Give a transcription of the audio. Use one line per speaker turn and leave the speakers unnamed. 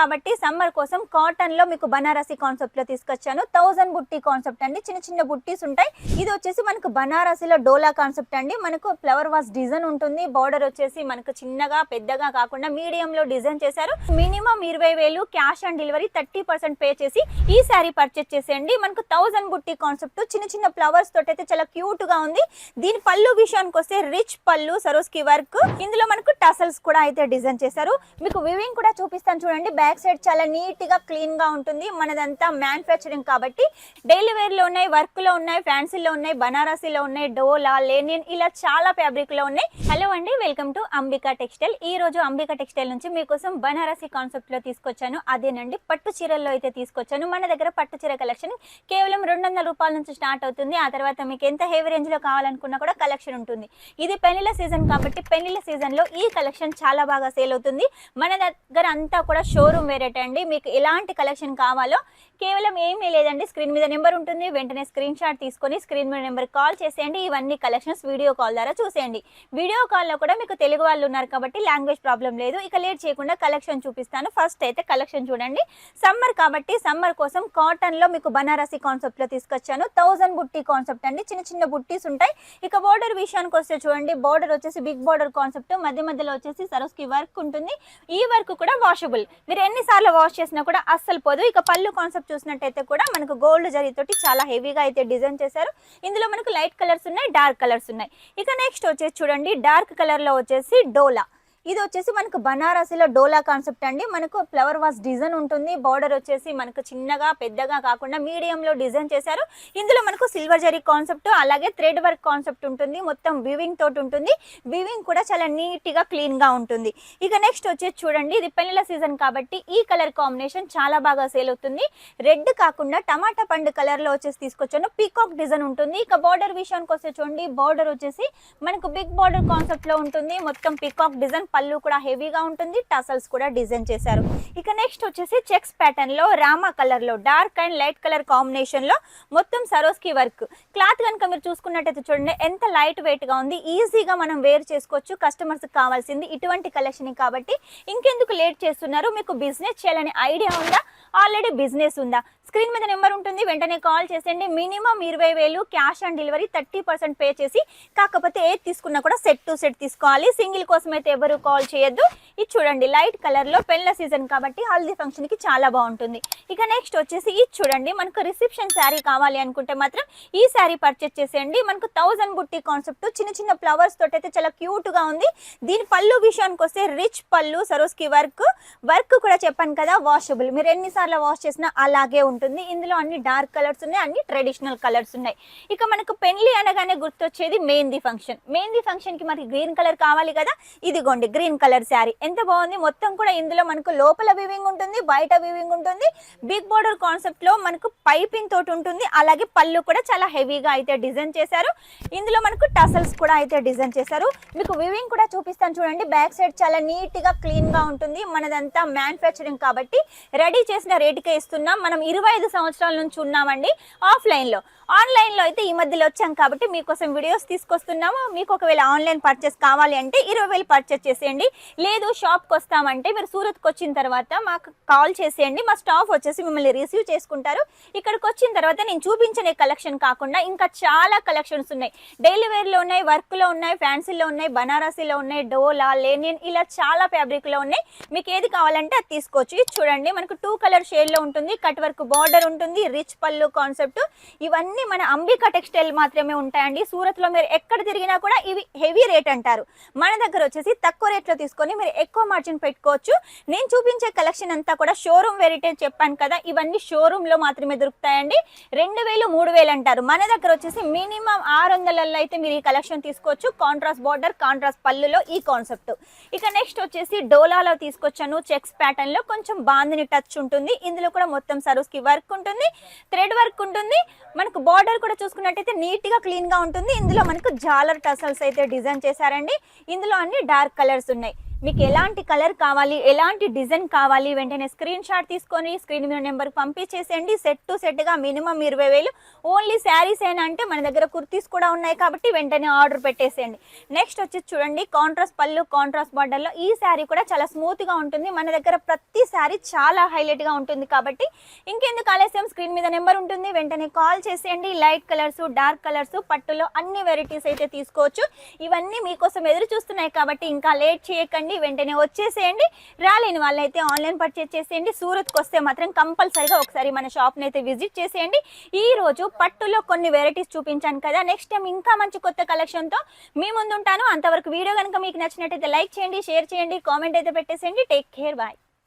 కాబట్టి సమ్మర్ కోసం కాటన్ లో మీకు బనారసి కాన్సెప్ట్ లో తీసుకొచ్చాను. 1000 బుట్టి కాన్సెప్ట్ అండి. చిన్న చిన్న బుట్టీస్ ఉంటాయి. ఇది వచ్చేసి మనకు బనారసిలో డోలా కాన్సెప్ట్ అండి. మనకు ఫ్లవర్ వాస్ డిజైన్ ఉంటుంది. బార్డర్ వచ్చేసి మనకు చిన్నగా పెద్దగా కాకుండా మీడియం లో డిజైన్ చేశారు. Minimum 20,000 cash on delivery 30% pay చేసి ఈ శారీ పర్చేస్ చేసేయండి. మనకు 1000 బుట్టి కాన్సెప్ట్ చిన్న చిన్న ఫ్లవర్స్ తోటి అయితే చాలా క్యూట్ గా ఉంది. దీని పళ్ళు విషయానికి వస్తే రిచ్ పళ్ళు సరోస్కి వర్క్. ఇందులో మనకు టసల్స్ కూడా అయితే డిజైన్ చేశారు. మీకు వివింగ్ కూడా చూపిస్తాను చూడండి. బ్యాక్ సైడ్ చాలా నీట్ గా క్లీన్ గా ఉంటుంది. మనదంతా మ్యానుఫ్యాక్చరింగ్ కాబట్టి డైలీ వేర్ లో ఉన్నాయి, వర్క్ లో ఉన్నాయి, ఫ్యాన్సీలో ఉన్నాయి, బనారసీలో ఉన్నాయి, డోలా, లెనిన్ ఇలా చాలా ఫ్యాబ్రిక్ లో ఉన్నాయి. హలో అండి, వెల్కమ్ టు అంబికా టెక్స్టైల్. ఈ రోజు అంబికా టెక్స్టైల్ నుంచి మీకోసం బనారసి కాన్సెప్ట్ లో తీసుకొచ్చాను. అదేనండి పట్టు చీరల్లో అయితే తీసుకొచ్చాను. మన దగ్గర పట్టు చీర కలెక్షన్ కేవలం 200 రూపాయల నుంచి స్టార్ట్ అవుతుంది. ఆ తర్వాత మీకు ఎంత హెవీ రేంజ్ లో కావాలనుకున్నా కూడా కలెక్షన్ ఉంటుంది. ఇది పెళ్లిళ్ళ సీజన్ కాబట్టి పెళ్లిళ్ళ సీజన్ లో ఈ కలెక్షన్ చాలా బాగా సేల్ అవుతుంది. మన దగ్గర అంతా కూడా షోరూమ్ వేరేట్ అండి. మీకు ఎలాంటి కలెక్షన్ కావాలో కేవలం ఏమీ లేదండి, స్క్రీన్ మీద నెంబర్ ఉంటుంది. వెంటనే స్క్రీన్ షాట్ తీసుకొని స్క్రీన్ మీద నెంబర్ కాల్ చేసేయండి. ఇవన్నీ కలెక్షన్స్ వీడియో కాల్ ద్వారా చూసేయండి. వీడియో కాల్లో కూడా మీకు తెలుగు వాళ్ళు ఉన్నారు కాబట్టి లాంగ్వేజ్ ప్రాబ్లం లేదు. ఇక లేట్ చేయకుండా కలెక్షన్ చూపిస్తాను. ఫస్ట్ అయితే కలెక్షన్ చూడండి. సమ్మర్ కాబట్టి సమ్మర్ కోసం కాటన్ లో మీకు బనారసి కాన్సెప్ట్ లో తీసుకొచ్చాను. 1000 బుట్టి కాన్సెప్ట్ అండి. చిన్న చిన్న బుట్టీస్ ఉంటాయి. ఇక బోర్డర్ విషయానికి వస్తే చూడండి, బోర్డర్ వచ్చేసి బిగ్ బోర్డర్ కాన్సెప్ట్, మధ్య మధ్యలో వచ్చేసి సరోస్కి వర్క్ ఉంటుంది. ఈ వర్క్ కూడా వాషబుల్. మీరు ఎన్నిసార్లు వాష్ చేసినా కూడా అస్సలు పోదు. ఇక పళ్ళు కాన్సెప్ట్ చూసినట్టయితే కూడా మనకు గోల్డ్ జరీతోటి చాలా హెవీగా అయితే డిజైన్ చేశారు. ఇందులో మనకు లైట్ కలర్స్ ఉన్నాయి, డార్క్ కలర్స్ ఉన్నాయి. ఇక నెక్స్ట్ వచ్చేసి చూడండి, డార్క్ కలర్ లో వచ్చేసి డోలా. ఇది వచ్చేసి మనకు బనారసిలో డోలా కాన్సెప్ట్ అండి. మనకు ఫ్లవర్ వాస్ డిజైన్ ఉంటుంది. బార్డర్ వచ్చేసి మనకు చిన్నగా పెద్దగా కాకుండా మీడియంలో డిజైన్ చేశారు. ఇందులో మనకు సిల్వర్ జరీ కాన్సెప్ట్ అలాగే థ్రెడ్ వర్క్ కాన్సెప్ట్ ఉంటుంది. మొత్తం వివింగ్ తోటి ఉంటుంది. వివింగ్ కూడా చాలా నీట్ గా క్లీన్ గా ఉంటుంది. ఇక నెక్స్ట్ వచ్చేసి చూడండి, ఇది పెళ్లిళ్ళ సీజన్ కాబట్టి ఈ కలర్ కాంబినేషన్ చాలా బాగా సేల్ అవుతుంది. రెడ్ కాకుండా టమాటా పండు కలర్ లో వచ్చేసి తీసుకొచ్చాను. పీకాక్ డిజైన్ ఉంటుంది. ఇక బార్డర్ విషయానికి వస్తే చూడండి, బార్డర్ వచ్చేసి మనకు బిగ్ బార్డర్ కాన్సెప్ట్ లో ఉంటుంది. మొత్తం పీకాక్ డిజైన్, పళ్ళు కూడా హెవీగా ఉంటుంది. టసల్స్ కూడా డిజైన్ చేశారు. ఇక నెక్స్ట్ వచ్చేసి చెక్స్ ప్యాటర్న్ లో రామా కలర్ లో dark and light colour combination లో మొత్తం సరోస్కి వర్క్. క్లాత్ కనుక మీరు చూసుకున్నట్టయితే చూడండి ఎంత లైట్ వెయిట్ గా ఉంది. ఈజీగా మనం వేర్ చేసుకోవచ్చు. కస్టమర్స్ కావాల్సింది ఇటువంటి కలెక్షన్ కాబట్టి ఇంకెందుకు లేట్ చేస్తున్నారు? మీకు బిజినెస్ చేయాలనే ఐడియా ఉందా? ఆల్రెడీ బిజినెస్ ఉందా? స్క్రీన్ మీద నెంబర్ ఉంటుంది. వెంటనే కాల్ చేసేయండి. Minimum 20,000 cash on delivery 30% pay చేసి, కాకపోతే ఏది తీసుకున్నా కూడా సెట్ టు సెట్ తీసుకోవాలి. సింగిల్ కోసం అయితే ఎవరు కాల్ చేయొద్దు. ఇది చూడండి లైట్ కలర్ లో పెళ్ల సీజన్ కాబట్టి హల్దీ ఫంక్షన్ కి చాలా బాగుంటుంది. ఇక నెక్స్ట్ వచ్చేసి ఇది చూడండి, మనకు రిసెప్షన్ శారీ కావాలి అనుకుంటే మాత్రం ఈ శారీ పర్చేస్ చేసేయండి. మనకు 1000 బుట్టి కాన్సెప్ట్ చిన్న చిన్న ఫ్లవర్స్ తోటి అయితే చాలా క్యూట్ గా ఉంది. దీని పళ్ళు విషయానికి వస్తే రిచ్ పళ్ళు సరోస్కి వర్క్. వర్క్ కూడా చెప్పాను కదా వాషబుల్. మీరు ఎన్నిసార్లు వాష్ చేసినా అలాగే ఉంటుంది. ఇందులో అన్ని డార్క్ కలర్స్ ఉన్నాయి, అన్ని ట్రెడిషనల్ కలర్స్ ఉన్నాయి. ఇక మనకు పెళ్లి అనగానే గుర్తొచ్చేది మెహందీ ఫంక్షన్. మెహందీ ఫంక్షన్ కి మనకి గ్రీన్ కలర్ కావాలి కదా, ఇదిగోండి గ్రీన్ కలర్ శారీ ఎంత బాగుంది. మొత్తం కూడా ఇందులో మనకు లోపల వివింగ్ ఉంటుంది, బయట వివింగ్ ఉంటుంది. బిగ్ బోర్డర్ కాన్సెప్ట్ లో మనకు పైపింగ్ తోటి ఉంటుంది. అలాగే పళ్ళు కూడా చాలా హెవీగా అయితే డిజైన్ చేశారు. ఇందులో మనకు టసల్స్ కూడా అయితే డిజైన్ చేశారు. మీకు వివింగ్ కూడా చూపిస్తాను చూడండి. బ్యాక్ సైడ్ చాలా నీట్ గా క్లీన్ గా ఉంటుంది. మనదంతా మ్యానుఫ్యాక్చరింగ్ కాబట్టి రెడీ చేసిన రేటుకే ఇస్తున్నాం. మనం 25 సంవత్సరాల నుంచి ఉన్నామండి ఆఫ్లైన్ లో. ఆన్లైన్ లో అయితే ఈ మధ్యలో వచ్చాం కాబట్టి మీకోసం వీడియోస్ తీసుకొస్తున్నాము. మీకు ఒకవేళ ఆన్లైన్ పర్చేస్ కావాలి అంటే 20,000 పర్చేస్ చేసేయండి. లేదు షాప్కి వస్తామంటే మీరు సూరత్కి వచ్చిన తర్వాత మాకు కాల్ చేసేయండి. మా స్టాఫ్ వచ్చేసి మిమ్మల్ని రిసీవ్ చేసుకుంటారు. ఇక్కడికి వచ్చిన తర్వాత నేను చూపించే కలెక్షన్ కాకుండా ఇంకా చాలా కలెక్షన్స్ ఉన్నాయి. డైలీ వేర్ లో ఉన్నాయి, వర్క్ లో ఉన్నాయి, ఫ్యాన్సీలో ఉన్నాయి, బనారసీలో ఉన్నాయి, డోలా, లెనిన్ ఇలా చాలా ఫ్యాబ్రిక్ లో ఉన్నాయి. మీకు ఏది కావాలంటే అది తీసుకోవచ్చు. ఇది చూడండి, మనకు 2 కలర్ షేడ్ లో ఉంటుంది. కట్ వర్క్ బార్డర్ ఉంటుంది, రిచ్ పళ్ళు కాన్సెప్ట్. ఇవన్నీ మన అంబికా టెక్స్టైల్ మాత్రమే ఉంటాయండి. సూరత్ లో మీరు ఎక్కడ తిరిగినా కూడా ఇవి హెవీ రేట్ అంటారు. మన దగ్గర వచ్చేసి తక్కువ రేట్ లో తీసుకొని మీరు ఎక్కువ మార్జిన్ పెట్టుకోవచ్చు. నేను చూపించే కలెక్షన్ అంతా కూడా షోరూమ్ వెరైటీ చెప్పాను కదా, ఇవన్నీ షోరూమ్ లో మాత్రమే దొరుకుతాయండి. 2,000 3,000 అంటారు. మన దగ్గర వచ్చేసి మినిమం 600 అయితే మీరు ఈ కలెక్షన్ తీసుకోవచ్చు. కాంట్రాస్ట్ బార్డర్, కాంట్రాస్ట్ పళ్ళులో ఈ కాన్సెప్ట్. ఇక నెక్స్ట్ వచ్చేసి డోలాలో తీసుకొచ్చాను. చెక్స్ ప్యాటర్న్ లో కొంచెం బాందిని టచ్ ఉంటుంది. ఇందులో కూడా మొత్తం సరోస్కి వర్క్ ఉంటుంది, థ్రెడ్ వర్క్ ఉంటుంది. మనకు బార్డర్ కూడా చూసుకున్నట్టయితే నీట్ గా క్లీన్ గా ఉంటుంది. ఇందులో మనకు జాలర్ టసల్స్ అయితే డిజైన్ చేశారండి. ఇందులో అన్ని డార్క్ కలర్స్ ఉన్నాయి. మీకు ఎలాంటి కలర్ కావాలి, ఎలాంటి డిజైన్ కావాలి, వెంటనే స్క్రీన్ షాట్ తీసుకొని స్క్రీన్ మీద నెంబర్కి పంపించేసేయండి. సెట్ టు సెట్గా మినిమం 20,000. ఓన్లీ శారీస్ అయినా అంటే మన దగ్గర కుర్తీస్ కూడా ఉన్నాయి కాబట్టి వెంటనే ఆర్డర్ పెట్టేసేయండి. నెక్స్ట్ వచ్చి చూడండి, కాంట్రాస్ట్ పళ్ళు, కాంట్రాస్ట్ బార్డర్లో ఈ శారీ కూడా చాలా స్మూత్గా ఉంటుంది. మన దగ్గర ప్రతి శారీ చాలా హైలైట్గా ఉంటుంది కాబట్టి ఇంకెందుకు ఆలస్యం, స్క్రీన్ మీద నెంబర్ ఉంటుంది, వెంటనే కాల్ చేసేయండి. లైట్ కలర్స్, డార్క్ కలర్స్, పట్టులో అన్ని వెరైటీస్ అయితే తీసుకోవచ్చు. ఇవన్నీ మీకోసం ఎదురు చూస్తున్నాయి కాబట్టి ఇంకా లేట్ చేయకండి, వెంటనే వచ్చేసేయండి. రాలేని వాళ్ళైతే ఆన్లైన్ పర్చేస్ చేసేయండి. సూరత్కి వస్తే మాత్రం కంపల్సరీగా ఒకసారి మన షాప్ని అయితే విజిట్ చేసేయండి. ఈ రోజు పట్టులో కొన్ని వెరైటీస్ చూపించాను కదా, నెక్స్ట్ టైం ఇంకా మంచి కొత్త కలెక్షన్తో మీ ముందు ఉంటాను. అంతవరకు వీడియో కనుక మీకు నచ్చినట్టయితే లైక్ చేయండి, షేర్ చేయండి, కామెంట్ అయితే పెట్టేసేయండి. Take care, bye.